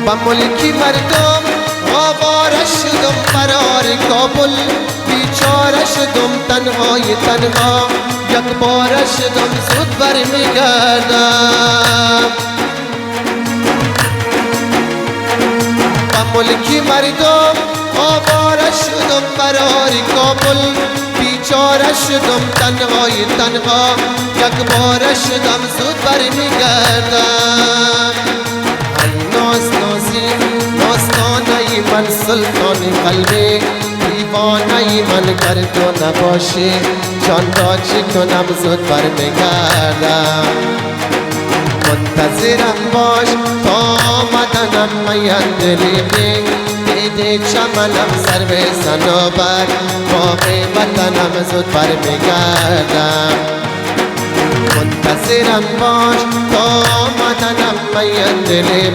با ملکی مردم آواره شدم قرار کابل بیچاره شدم تنهای تنها یک باره شدم زود برمیگردم با ملکی مردم آواره شدم قرار کابل بیچاره شدم تنهای تنها یک باره شدم زود برمیگردم ای ناز نازی ناستانه من سلطان قلبی دیوانه من گردو نباشی جان را چی کنم زود برمیگردم منتظرم باش تا آمدنم میان دلیقی دیدی چمنم سر به صنوبر باغ وطنم زود برمیگردم منتظرم باش تا آمدنم میان دلیقی